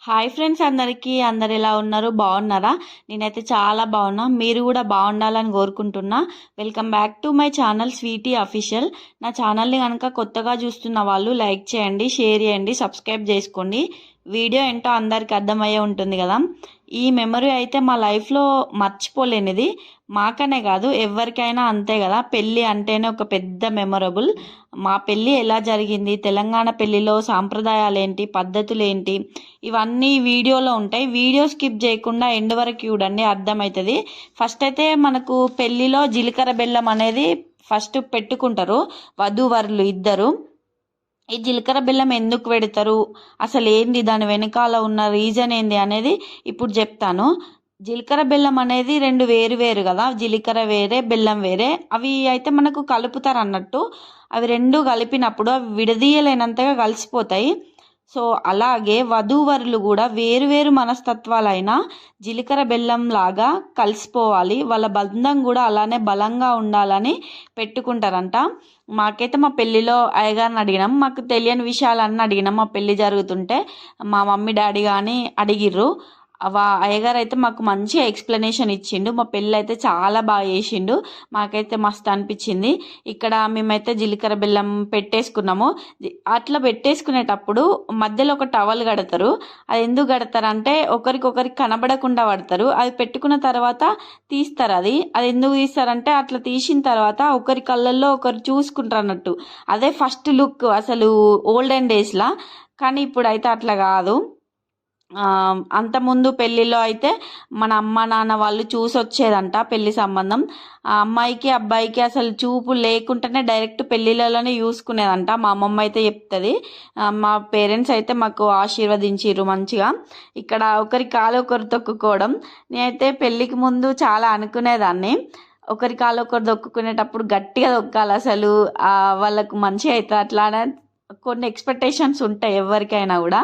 Hi friends, అందరు ఎలా ఉన్నారు? బాగున్నారా? నేనైతే చాలా బాగున్నా. మీరు కూడా బాగుండాలని కోరుకుంటున్నా. Welcome back to my channel Sweety Official. నా ఛానల్ని కనుక కొత్తగా చూస్తున్న వాళ్ళు లైక్ చేయండి, షేర్ చేయండి, సబ్స్క్రైబ్ చేసుకోండి. వీడియో ఏంటో అందరికి అర్థమయ్యే ఉంటుంది కదా. ఈ మెమరీ అయితే మా లైఫ్లో మర్చిపోలేనిది. మాకనే కాదు, ఎవరికైనా అంతే కదా. పెళ్ళి అంటేనే ఒక పెద్ద మెమొరబుల్. మా పెళ్ళి ఎలా జరిగింది, తెలంగాణ పెళ్ళిలో సాంప్రదాయాలు ఏంటి, పద్ధతులు ఏంటి, ఇవన్నీ వీడియోలో ఉంటాయి. వీడియో స్కిప్ చేయకుండా ఎండ్ వరకు చూడండి, అర్థమవుతుంది. ఫస్ట్ అయితే మనకు పెళ్ళిలో జీలకర్ర బెల్లం అనేది ఫస్ట్ పెట్టుకుంటారు వధూవరులు ఇద్దరు. ఈ జీలకర్ర బెల్లం ఎందుకు పెడతారు, అసలు ఏంది దాని వెనకాల ఉన్న రీజన్ ఏంది అనేది ఇప్పుడు చెప్తాను. జీలకర్ర బెల్లం అనేది రెండు వేరు వేరు కదా, జీలకర్ర వేరే బెల్లం వేరే. అవి అయితే మనకు కలుపుతారు అన్నట్టు. అవి రెండు కలిపినప్పుడు అవి విడదీయలేనంతగా కలిసిపోతాయి. సో అలాగే వధూవరులు కూడా వేరు వేరు మనస్తత్వాలైన జీలకర్ర బెల్లం లాగా కలిసిపోవాలి, వాళ్ళ బంధం కూడా అలానే బలంగా ఉండాలని పెట్టుకుంటారంట. మాకైతే మా పెళ్ళిలో అయ్యగారిని అడిగినాం, మాకు తెలియని విషయాలన్నీ అడిగినాం. మా పెళ్ళి జరుగుతుంటే మా మమ్మీ డాడీ కానీ అడిగిర్రు. అయ్యగారు అయితే మాకు మంచి ఎక్స్ప్లెనేషన్ ఇచ్చిండు. మా పెళ్ళి అయితే చాలా బాగా చేసిండు. మాకైతే మస్తు అనిపించింది. ఇక్కడ మేమైతే జీలకర్ర బెల్లం పెట్టేసుకున్నాము. అట్లా పెట్టేసుకునేటప్పుడు మధ్యలో ఒక టవల్ కడతారు. అది ఎందుకు కడతారు అంటే ఒకరికొకరికి కనబడకుండా పడతారు. అది పెట్టుకున్న తర్వాత తీస్తారు. అది ఎందుకు తీస్తారంటే అట్లా తీసిన తర్వాత ఒకరి కళ్ళల్లో ఒకరు చూసుకుంటారు అన్నట్టు. అదే ఫస్ట్ లుక్ అసలు ఓల్డెన్ డేస్లా. కానీ ఇప్పుడు అయితే అట్లా కాదు. అంతకుముందు పెళ్ళిలో అయితే మన అమ్మ నాన్న వాళ్ళు చూసి వచ్చేదంట పెళ్లి సంబంధం. ఆ అమ్మాయికి అబ్బాయికి అసలు చూపు లేకుండానే డైరెక్ట్ పెళ్ళిళ్ళలోనే చూసుకునేదంట. మా అమ్మమ్మ అయితే చెప్తుంది. మా పేరెంట్స్ అయితే మాకు ఆశీర్వదించారు మంచిగా. ఇక్కడ ఒకరి కాలు ఒకరు తొక్కుకోవడం. నేనైతే పెళ్ళికి ముందు చాలా అనుకునేదాన్ని, ఒకరి కాలు ఒకరు దొక్కుకునేటప్పుడు గట్టిగా దొక్కాలి, అసలు వాళ్ళకు మంచి అవుతుంది అట్లానే కొన్ని ఎక్స్పెక్టేషన్స్ ఉంటాయి ఎవరికైనా కూడా.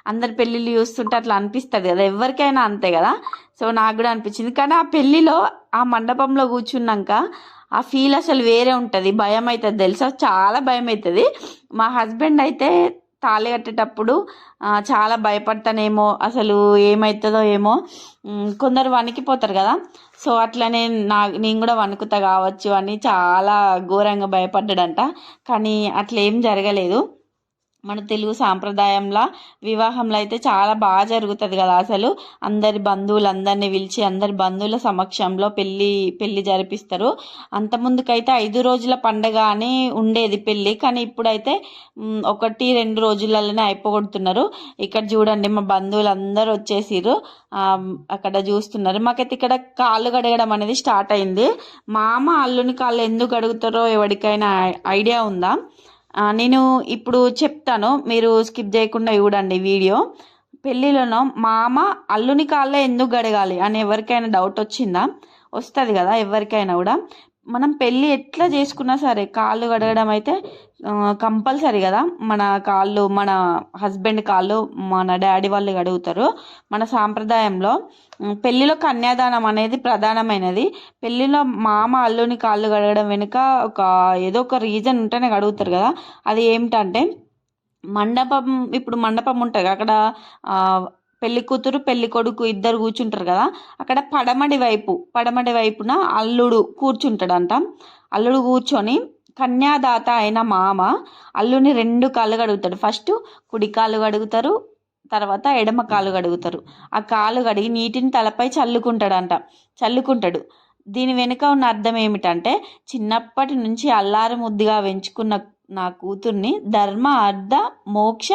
అందరి పెళ్ళిళ్ళు చూస్తుంటే అట్లా అనిపిస్తుంది కదా, ఎవరికైనా అంతే కదా. సో నాకు కూడా అనిపించింది. కానీ ఆ పెళ్ళిలో ఆ మండపంలో కూర్చున్నాక ఆ ఫీల్ అసలు వేరే ఉంటుంది. భయం అవుతుంది తెలుసా, చాలా భయం అవుతుంది. మా హస్బెండ్ అయితే తాళి కట్టేటప్పుడు చాలా భయపడతానేమో, అసలు ఏమవుతుందో ఏమో. కొందరు వణికిపోతారు కదా, సో అట్లనే నేను కూడా వణుకుతా కావచ్చు అని చాలా ఘోరంగా భయపడ్డాడంట. కానీ అట్లా ఏం జరగలేదు. మన తెలుగు సాంప్రదాయంలో వివాహంలో అయితే చాలా బాగా జరుగుతుంది కదా. అసలు అందరి బంధువులందరినీ పిలిచి అందరి బంధువుల సమక్షంలో పెళ్ళి జరిపిస్తారు. అంతకుముందుకైతే 5 రోజుల పండగ అని ఉండేది పెళ్ళి, కానీ ఇప్పుడైతే 1-2 రోజులలోనే అయిపోగొడుతున్నారు. ఇక్కడ చూడండి మా బంధువులు అందరూ వచ్చేసిరు, అక్కడ చూస్తున్నారు. మాకైతే ఇక్కడ కాళ్ళు కడగడం అనేది స్టార్ట్ అయింది. మామ అల్లుని కాళ్ళు ఎందుకు కడుగుతారో ఎవరికైనా ఐడియా ఉందా? నేను ఇప్పుడు చెప్తాను, మీరు స్కిప్ చేయకుండా చూడండి వీడియో. పెళ్ళిలోనో మామ అల్లుని కాళ్ళే ఎందుకు గడగాలి అని ఎవరికైనా డౌట్ వచ్చిందా? వస్తుంది కదా ఎవరికైనా కూడా. మనం పెళ్ళి ఎట్లా చేసుకున్నా సరే కాళ్ళు కడగడం అయితే కంపల్సరీ కదా. మన హస్బెండ్ కాళ్ళు మన డాడీ వాళ్ళు కడుగుతారు. మన సాంప్రదాయంలో పెళ్ళిలో కన్యాదానం అనేది ప్రధానమైనది. పెళ్ళిలో మామ అల్లుని కాళ్ళు కడగడం వెనుక ఏదో ఒక రీజన్ ఉంటేనే కడుగుతారు కదా. అది ఏమిటంటే ఇప్పుడు మండపం ఉంటుంది అక్కడ, పెళ్లి కూతురు పెళ్లి కొడుకు ఇద్దరు కూర్చుంటారు కదా. అక్కడ పడమటి వైపున అల్లుడు కూర్చుంటాడంట. అల్లుడు కూర్చొని కన్యాదాత అయిన మామ అల్లుని 2 కాళ్ళు కడుగుతాడు. ఫస్ట్ కుడి కాళ్ళు కడుగుతారు, తర్వాత ఎడమ కాలు కడుగుతారు. ఆ కాలు కడిగి నీటిని తలపై చల్లుకుంటాడు. దీని వెనుక ఉన్న అర్థం ఏమిటంటే, చిన్నప్పటి నుంచి అల్లారు ముద్దుగా పెంచుకున్న నా కూతుర్ని ధర్మ అర్థ మోక్ష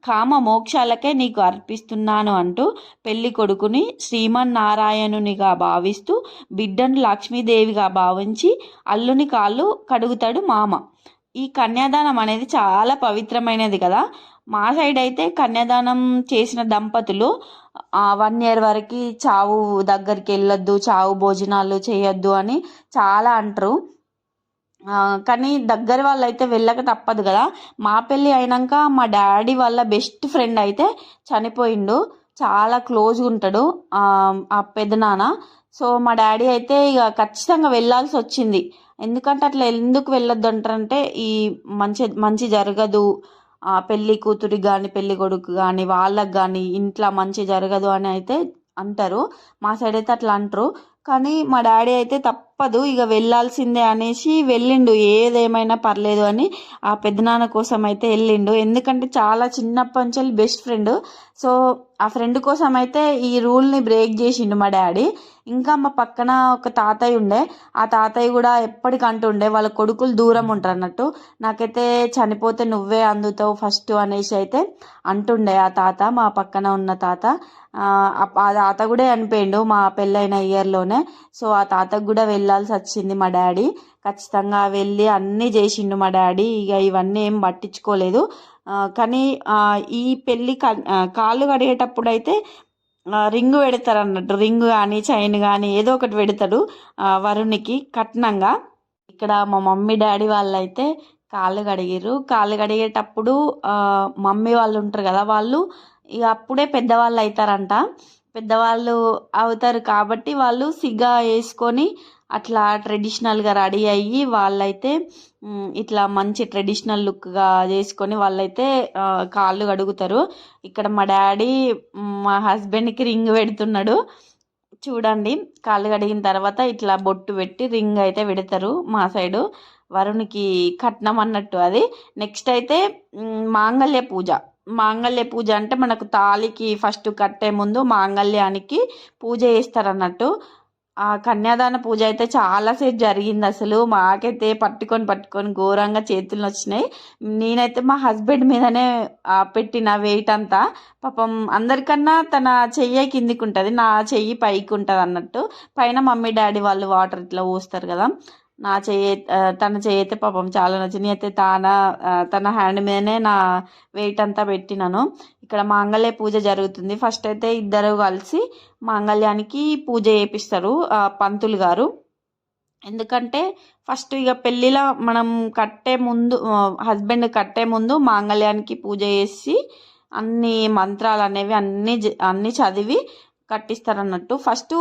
కామ మోక్షాలకే నీకు అర్పిస్తున్నాను అంటూ పెళ్లి కొడుకుని శ్రీమన్నారాయణునిగా భావిస్తూ బిడ్డను లక్ష్మీదేవిగా భావించి అల్లుని కాళ్ళు కడుగుతాడు మామ. ఈ కన్యాదానం అనేది చాలా పవిత్రమైనది కదా. మా సైడ్ అయితే కన్యాదానం చేసిన దంపతులు 1 year వరకు చావు దగ్గరికి వెళ్ళొద్దు, చావు భోజనాలు చేయొద్దు అని చాలా అంటారు. కానీ దగ్గర వాళ్ళు అయితే వెళ్ళక తప్పదు కదా. మా పెళ్ళి అయినాక మా డాడీ వాళ్ళ బెస్ట్ ఫ్రెండ్ అయితే చనిపోయిండు. చాలా క్లోజ్గా ఉంటాడు ఆ పెదనాన్న. సో మా డాడీ అయితే ఇక ఖచ్చితంగా వెళ్ళాల్సి వచ్చింది. ఎందుకంటే అట్లా ఎందుకు వెళ్ళొద్దు అంటారంటే, ఈ మంచి జరగదు, పెళ్ళి కూతురికి కానీ పెళ్ళి కొడుకు కానీ వాళ్ళకి కానీ ఇంట్లో మంచి జరగదు అని అయితే అంటారు. మా సైడ్ అయితే అట్లా అంటారు. కానీ మా డాడీ అయితే తప్పదు ఇక వెళ్ళాల్సిందే అనేసి వెళ్ళిండు, ఏదేమైనా పర్లేదు అని ఆ పెద్దనాన్న కోసం అయితే వెళ్ళిండు. ఎందుకంటే చాలా చిన్నప్పటి నుంచి బెస్ట్ ఫ్రెండ్. సో ఆ ఫ్రెండ్ కోసం అయితే ఈ రూల్ని బ్రేక్ చేసిండు మా డాడీ. ఇంకా మా పక్కన ఒక తాతయ్య ఉండే, ఆ తాతయ్య కూడా ఎప్పటికంటుండే వాళ్ళ కొడుకులు దూరం ఉంటారు అన్నట్టు. నాకైతే చనిపోతే నువ్వే అందుతావు ఫస్ట్ అనేసి అయితే అంటుండే ఆ తాత, మా పక్కన ఉన్న తాత. ఆ తాత కూడా చనిపోయిండు మా పెళ్ళైన ఇయర్లోనే. సో ఆ తాతకు కూడా వెళ్ళాల్సి వచ్చింది మా డాడీ. ఖచ్చితంగా వెళ్ళి అన్నీ చేసిండు మా డాడీ. ఇక ఇవన్నీ ఏం పట్టించుకోలేదు. కానీ ఈ పెళ్ళి కాళ్ళు కడిగేటప్పుడు అయితే రింగు పెడతారు అన్నట్టు. రింగు కానీ చైన్ కానీ ఏదో ఒకటి పెడతాడు వరునికి కట్నంగా. ఇక్కడ మా మమ్మీ డాడీ వాళ్ళు అయితే కాళ్ళు కడిగిర్రు. కాళ్ళు కడిగేటప్పుడు మమ్మీ వాళ్ళు ఉంటారు కదా, వాళ్ళు ఇక అప్పుడే పెద్దవాళ్ళు అవుతారంట. పెద్దవాళ్ళు అవుతారు కాబట్టి వాళ్ళు సిగ్గా వేసుకొని అట్లా ట్రెడిషనల్గా రెడీ అయ్యి వాళ్ళైతే ఇట్లా మంచి ట్రెడిషనల్ లుక్గా చేసుకొని వాళ్ళైతే కాళ్ళు కడుగుతారు. ఇక్కడ మా డాడీ మా హస్బెండ్కి రింగ్ పెడుతున్నాడు చూడండి. కాళ్ళు కడిగిన తర్వాత ఇట్లా బొట్టు పెట్టి రింగ్ అయితే పెడతారు మా సైడు. వరునికి కట్నం అన్నట్టు అది. నెక్స్ట్ అయితే మాంగళ్య పూజ. మాంగళ్య పూజ అంటే మనకు తాళికి ఫస్ట్ కట్టే ముందు మాంగళ్యానికి పూజ చేస్తారు అన్నట్టు. ఆ కన్యాదాన పూజ అయితే చాలాసేపు జరిగింది. అసలు మాకైతే పట్టుకొని ఘోరంగా చేతులు వచ్చినాయి. నేనైతే మా హస్బెండ్ మీదనే పెట్టిన వెయిట్ అంతా. పాపం అందరికన్నా తన చెయ్యి కిందికి ఉంటుంది, నా చెయ్యి పైకి ఉంటుంది అన్నట్టు. పైన మమ్మీ డాడీ వాళ్ళు వాటర్ ఇట్లా పోస్తారు కదా, నా చెయ్యి తన చెయ్యి అయితే పాపం చాలా నచ్చింది. అయితే తన హ్యాండ్ మీదనే నా వెయిట్ అంతా పెట్టినాను. ఇక్కడ మాంగళ్య పూజ జరుగుతుంది. ఫస్ట్ అయితే ఇద్దరు కలిసి మాంగళ్యానికి పూజ చేపిస్తారు పంతులు గారు. ఎందుకంటే ఫస్ట్ ఇక పెళ్ళిలో మనం కట్టే ముందు, హస్బెండ్ కట్టే ముందు మాంగళ్యానికి పూజ చేసి అన్ని మంత్రాలు అనేవి అన్నీ చదివి కట్టిస్తారన్నట్టు. ఫస్ట్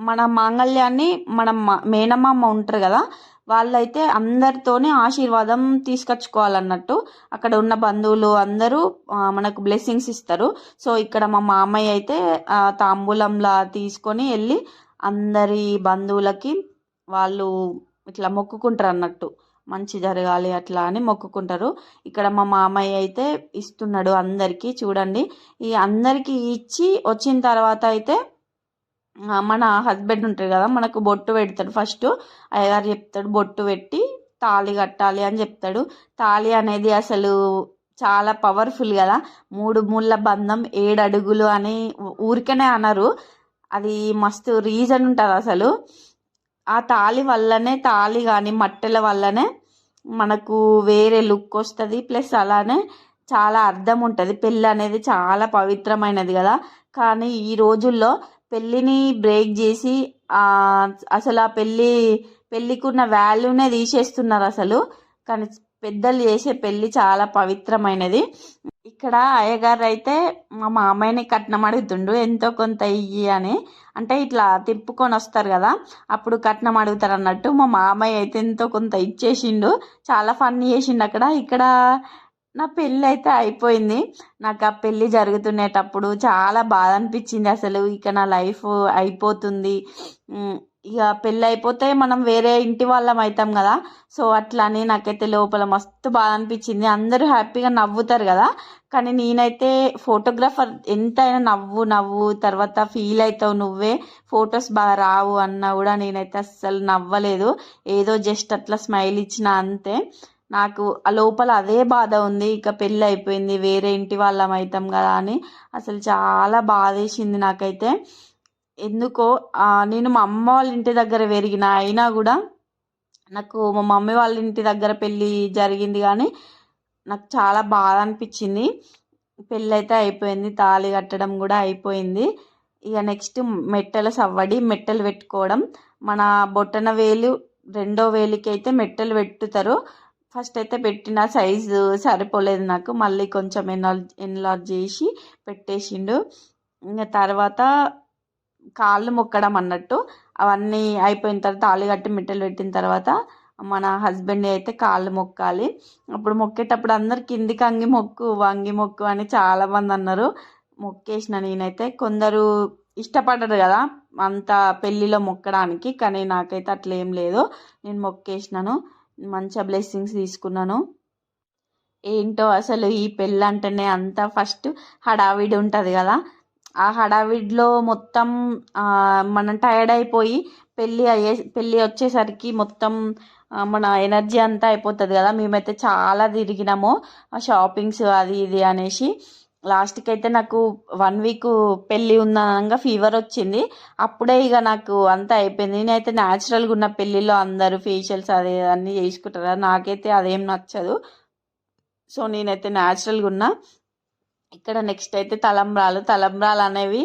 మన మాంగళ్యాన్ని మన మేనమామ ఉంటారు కదా, వాళ్ళైతే అందరితోనే ఆశీర్వాదం తీసుకొచ్చుకోవాలన్నట్టు. అక్కడ ఉన్న బంధువులు అందరూ మనకు బ్లెస్సింగ్స్ ఇస్తారు. సో ఇక్కడ మా మామయ్య అయితే తాంబూలంలా తీసుకొని వెళ్ళి అందరి బంధువులకి వాళ్ళు ఇట్లా మొక్కుకుంటారు అన్నట్టు, మంచి జరగాలి అట్లా అని మొక్కుకుంటారు. ఇక్కడ మా మామయ్య అయితే ఇస్తున్నాడు అందరికీ. చూడండి, ఈ అందరికీ ఇచ్చి వచ్చిన తర్వాత అయితే మన హస్బెండ్ ఉంటాడు కదా, మనకు బొట్టు పెడతాడు. ఫస్ట్ అయ్యగారు చెప్తాడు బొట్టు పెట్టి తాళి కట్టాలి అని చెప్తాడు. తాళి అనేది అసలు చాలా పవర్ఫుల్ కదా. 3 ముళ్ళ బంధం 7 అడుగులు అని ఊరికనే అనరు, అది మస్తు రీజన్ ఉంటుంది అసలు. ఆ తాళి వల్లనే, తాళి కానీ మట్టెల వల్లనే మనకు వేరే లుక్ వస్తుంది. ప్లస్ అలానే చాలా అర్థం ఉంటుంది. పెళ్ళి అనేది చాలా పవిత్రమైనది కదా. కానీ ఈ రోజుల్లో పెళ్ళిని బ్రేక్ చేసి అసలు ఆ పెళ్ళికి ఉన్న వాల్యూనే తీసేస్తున్నారు అసలు. కానీ పెద్దలు చేసే పెళ్ళి చాలా పవిత్రమైనది. ఇక్కడ అయ్యగారు అయితే మా మామయ్యని కట్నం అడుగుతుండు, ఎంతో కొంత ఇయ్యి అని. అంటే ఇట్లా తిప్పుకొని వస్తారు కదా, అప్పుడు కట్నం అడుగుతారు అన్నట్టు. మా మామయ్య అయితే ఎంతో కొంత ఇచ్చేసిండు. చాలా ఫన్ చేసిండు అక్కడ. ఇక్కడ నా పెళ్ళి అయితే అయిపోయింది. నాకు ఆ పెళ్ళి జరుగుతునేటప్పుడు చాలా బాధ అనిపించింది. అసలు ఇక నా లైఫ్ అయిపోతుంది, ఇక పెళ్ళి అయిపోతే మనం వేరే ఇంటి వాళ్ళం అవుతాం కదా. సో అట్లా అని నాకైతే లోపల మస్తు బాధ అనిపించింది. అందరూ హ్యాపీగా నవ్వుతారు కదా, కానీ నేనైతే ఫోటోగ్రాఫర్ ఎంతైనా నవ్వు తర్వాత ఫీల్ అవుతావు నువ్వే, ఫొటోస్ బాగా రావు అన్నా కూడా నేనైతే అస్సలు నవ్వలేదు. ఏదో జస్ట్ అట్లా స్మైల్ ఇచ్చిన అంతే. నాకు ఆ లోపల అదే బాధ ఉంది, ఇక పెళ్ళి అయిపోయింది వేరే ఇంటి వాళ్ళం అవుతాం కదా అని. అసలు చాలా బాధ వేసింది నాకైతే. ఎందుకో నేను మా అమ్మ వాళ్ళ ఇంటి దగ్గర పెరిగిన, అయినా కూడా నాకు మా మమ్మీ వాళ్ళ ఇంటి దగ్గర పెళ్ళి జరిగింది కానీ నాకు చాలా బాధ అనిపించింది. పెళ్ళి అయితే అయిపోయింది, తాళి కట్టడం కూడా అయిపోయింది. ఇక నెక్స్ట్ మెట్టెల సవ్వడి, మెట్టెలు పెట్టుకోవడం. మన బొట్టన వేలు 2వ వేలికి అయితే మెట్టెలు పెట్టుతారు. ఫస్ట్ అయితే పెట్టిన సైజు సరిపోలేదు నాకు, మళ్ళీ కొంచెం ఎన్లార్జ్ చేసి పెట్టేసిండు. ఇంకా తర్వాత కాళ్ళు మొక్కడం అన్నట్టు. అవన్నీ అయిపోయిన తర్వాత తాళి కట్టి మెట్టెలు పెట్టిన తర్వాత మన హస్బెండ్ అయితే కాళ్ళు మొక్కాలి. అప్పుడు మొక్కేటప్పుడు అందరు కిందికి వంగి మొక్కు అని చాలామంది అన్నారు. మొక్కేసిన నేనైతే. కొందరు ఇష్టపడరు కదా అంత పెళ్ళిలో మొక్కడానికి, కానీ నాకైతే అట్లా ఏం లేదు. నేను మొక్కేసినాను, మంచిగా బ్లెస్సింగ్స్ తీసుకున్నాను. ఏంటో అసలు ఈ పెళ్ళి అంటేనే అంత ఫస్ట్ హడావిడి ఉంటుంది కదా, ఆ హడావిడిలో మొత్తం మనం టైర్డ్ అయిపోయి పెళ్ళి వచ్చేసరికి మొత్తం మన ఎనర్జీ అంతా అయిపోతుంది కదా. మేమైతే చాలా తిరిగినాము షాపింగ్స్ అది ఇది అనేసి. లాస్ట్కి అయితే నాకు 1 వీక్ పెళ్ళి ఉన్నగా ఫీవర్ వచ్చింది. అప్పుడే ఇక నాకు అంతా అయిపోయింది. నేనైతే న్యాచురల్గా ఉన్న పెళ్ళిలో అందరూ ఫేషియల్స్ అది అన్నీ చేసుకుంటారు, నాకైతే అదేం నచ్చదు. సో నేనైతే న్యాచురల్గా ఉన్నా. ఇక్కడ నెక్స్ట్ అయితే తలంబ్రాలు అనేవి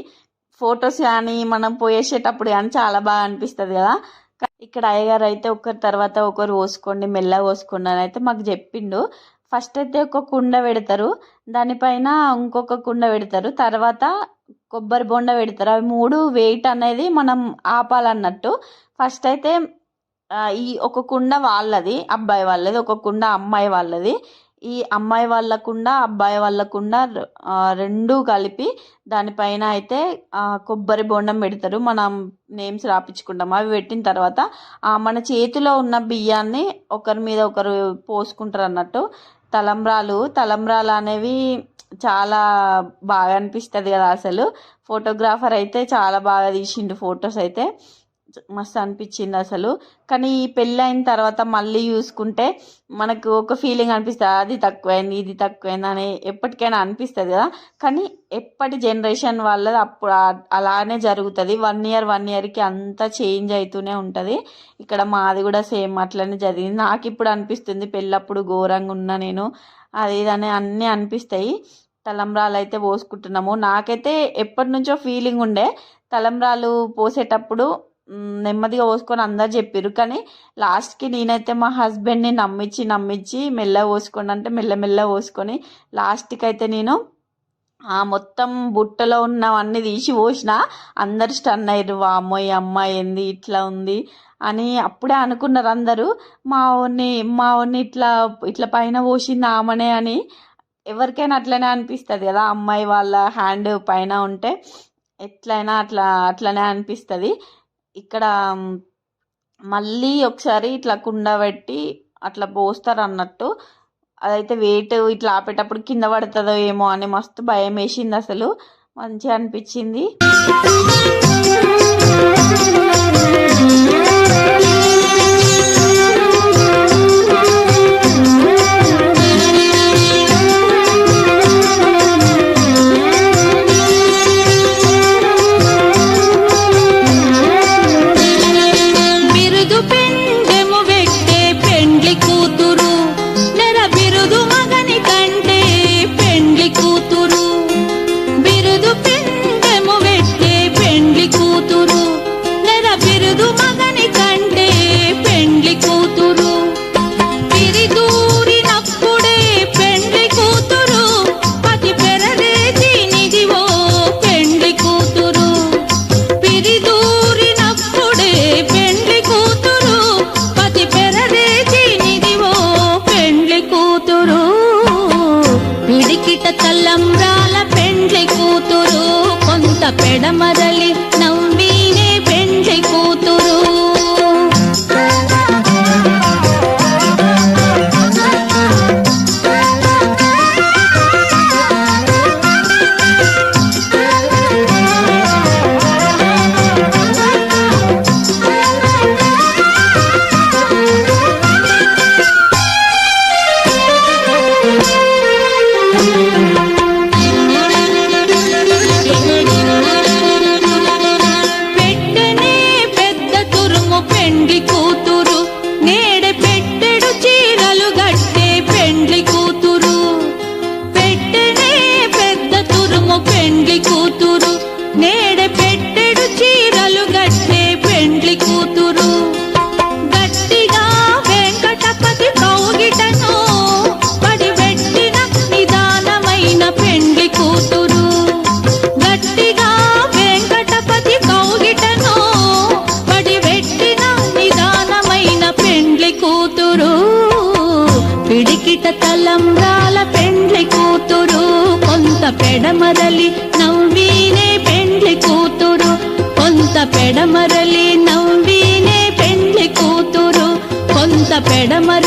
ఫొటోస్ కానీ మనం పోయేసేటప్పుడు కానీ చాలా బాగా అనిపిస్తుంది కదా. ఇక్కడ అయ్యగారు అయితే ఒకరి తర్వాత ఒకరు పోసుకోండి, మెల్లగా పోసుకోండి అని అయితే మాకు చెప్పిండు. ఫస్ట్ అయితే ఒక కుండ పెడతారు, దానిపైన ఇంకొక కుండ పెడతారు, తర్వాత కొబ్బరి బొండ పెడతారు. అవి 3 వెయిట్ అనేది మనం ఆపాలన్నట్టు. ఫస్ట్ అయితే ఈ ఒక కుండ వాళ్ళది, అబ్బాయి వాళ్ళది, ఒక కుండ అమ్మాయి వాళ్ళది. ఈ అమ్మాయి వాళ్ళకుండా అబ్బాయి వాళ్ళకుండా 2 కలిపి దానిపైన అయితే కొబ్బరి బొండం పెడతారు. మనం నేమ్స్ రాపించుకుంటాం. అవి పెట్టిన తర్వాత మన చేతిలో ఉన్న బియ్యాన్ని ఒకరి మీద ఒకరు పోసుకుంటారు అన్నట్టు. తలంబ్రాలు అనేవి చాలా బాగా అనిపిస్తుంది కదా. అసలు ఫోటోగ్రాఫర్ అయితే చాలా బాగా తీసిండు ఫొటోస్ అయితే, మస్తు అనిపించింది అసలు. కానీ ఈ పెళ్ళి అయిన తర్వాత మళ్ళీ చూసుకుంటే మనకు ఒక ఫీలింగ్ అనిపిస్తుంది, అది తక్కువైంది ఇది తక్కువైంది అని ఎప్పటికైనా అనిపిస్తుంది కదా. కానీ ఎప్పటి జనరేషన్ వాళ్ళది అప్పుడు అలానే జరుగుతుంది. 1 ఇయర్కి అంతా చేంజ్ అవుతూనే ఉంటుంది. ఇక్కడ మాది కూడా సేమ్ అట్లనే జరిగింది. నాకు ఇప్పుడు అనిపిస్తుంది పెళ్ళప్పుడు ఘోరంగా ఉన్నా నేను, అది ఇదని అన్నీ అనిపిస్తాయి. తలంబ్రాలు అయితే పోసుకుంటున్నాము. నాకైతే ఎప్పటి నుంచో ఫీలింగ్ ఉండే తలంబ్రాలు పోసేటప్పుడు నెమ్మదిగా పోసుకొని అందరు చెప్పారు. కానీ లాస్ట్కి నేనైతే మా హస్బెండ్ని నమ్మించి మెల్లగా పోసుకోండి అంటే మెల్లమెల్ల పోసుకొని లాస్ట్కి అయితే నేను మొత్తం బుట్టలో ఉన్నవన్నీ తీసి పోసిన. అందరు స్టన్ అయ్యారు, వామ్మో ఈ అమ్మాయి ఏంది ఇట్లా ఉంది అని. అప్పుడే అనుకున్నారు అందరూ మా ఊరిని ఇట్లా పైన పోసింది ఆమెనే అని. ఎవరికైనా అట్లనే అనిపిస్తుంది కదా, అమ్మాయి వాళ్ళ హ్యాండ్ పైన ఉంటే ఎట్లయినా అట్లనే అనిపిస్తుంది. ఇక్కడ మళ్ళీ ఒకసారి ఇట్లా కుండ పెట్టి అట్లా పోస్తారు అన్నట్టు. అదైతే వెయిట్ ఇట్లా ఆపేటప్పుడు కింద పడుతుందో ఏమో అని మస్తు భయం వేసింది. అసలు మంచిగా అనిపించింది. తలంబ్రాల పెండ్లి కూతురు కొంత పెడమరలి నవ్వీనే పెండ్లి కూతురు. కూతురు పెడమరలి